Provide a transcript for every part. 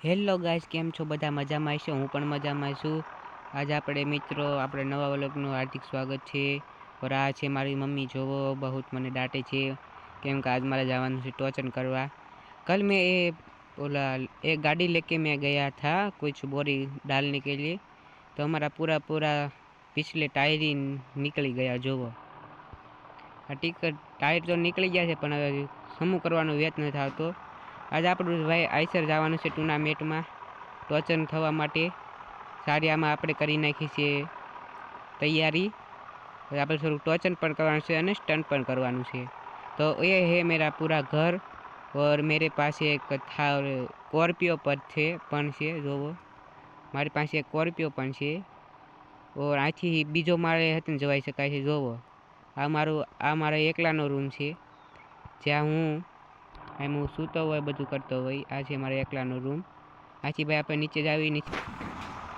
Hello guys, કેમ છો બધા? મજામાં હશો? હું પણ મજામાં છું. આજે આપણે મિત્રો આપણે નવા વ્લોગનું હાર્દિક સ્વાગત છે. और આ છે મારી મમ્મી, જોવો બહુ મને ડાંટે છે કેમ કે આજ મારે જવાનું છે टॉर्चन करवा। कल मैं एक गाड़ी लेके मैं गया था कुछ बोरी डालने के लिए, तो हमारा पूरा पिछले टायर ही निकली गया। જોવો આ ટાયર તો નીકળી ગયા છે પણ હવે સમૂહ કરવાનો વેત નથી આવતો। आज આપણું ભાઈ આઈસર જવાનું છે ટુર્નામેન્ટમાં ટોચન થવા માટે। સારી આમાં આપણે કરી નાખી છે તૈયારી। હવે આપણે થોડું ટોચન પણ કરવાનું છે અને સ્ટન્ટ પણ કરવાનું છે। तो ये है मेरा पूरा घर और मेरे पास एक था स्कॉर्पियो पर પણ છે। જોવો મારી પાસે એક સ્કોર્પિયો પણ છે और આથી બીજો માળે હતી જવાઈ શકાય છે। જોવો આ મારો એકલાનો રૂમ છે જ્યાં હું સૂતો હોય, બધું કરતો હોય। આ છે મારા એકલાનો રૂમ। આથી ભાઈ આપણે નીચે જ આવી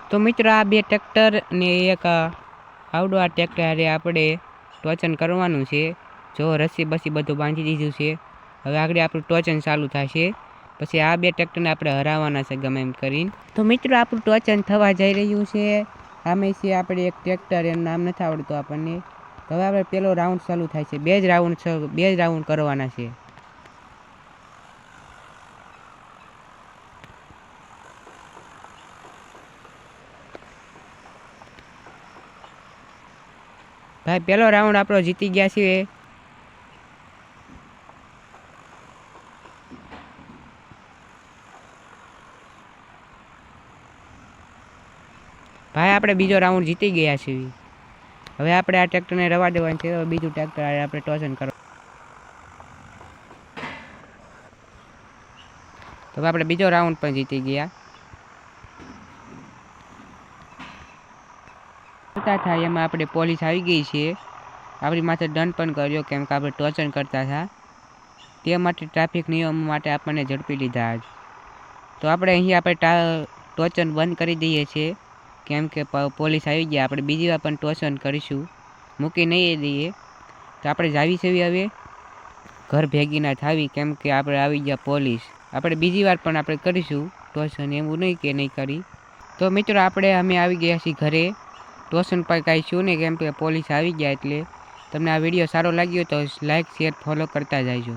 તો મિત્રો આ બે ટ્રેક્ટર ને એક આવડો આ ટ્રેક્ટર હારે આપણે ટોચન કરવાનું છે। જો રસ્સી બસી બધું બાંધી દીધું છે। હવે આગળ આપણું ટોચન ચાલુ થશે, પછી આ બે ટ્રેક્ટરને આપણે હરાવવાના છે ગમે એમ કરીને। તો મિત્રો આપણું ટોચન થવા જઈ રહ્યું છે। આમે છે આપણે એક ટ્રેક્ટર, એનું નામ નથી આવડતું આપણને। હવે આપણે પેલો રાઉન્ડ ચાલુ થાય છે। બે જ રાઉન્ડ કરવાના છે। ભાઈ પેલો રાઉન્ડ આપણો જીતી ગયા છે। ભાઈ આપણે બીજો રાઉન્ડ જીતી ગયા છીએ। હવે આપણે આ ટ્રેક્ટરને રવા દેવાનું છે। બીજું ટ્રેક્ટર આપણે ટોચન કરવા, તો આપણે બીજો રાઉન્ડ પણ જીતી ગયા। થાય એમાં આપણે પોલીસ આવી ગઈ છે, આપણી માથે દંડ પણ કર્યો કેમ કે આપણે ટોચન કરતા હતા। તે માટે ટ્રાફિક નિયમ માટે આપણને ઝડપી લીધા આજ। તો આપણે અહીં આપણે ટોચન બંધ કરી દઈએ છીએ કેમ કે પોલીસ આવી ગયા। આપણે બીજી વાર પણ ટોચન કરીશું, મૂકી નહીં દઈએ। તો આપણે જાવી છે હવે ઘર ભેગી ના થાવી કેમ કે આપણે આવી ગયા પોલીસ। આપણે બીજી વાર પણ આપણે કરીશું ટોચન, એવું નહીં કે નહીં કરી। તો મિત્રો અમે આવી ગયા છીએ ઘરે। ટોચન પર કાંઈ છું નહીં કેમ કે પોલીસ આવી ગયા। એટલે તમને આ વિડીયો સારો લાગ્યો તો લાઈક શેર ફોલો કરતા જાયજો।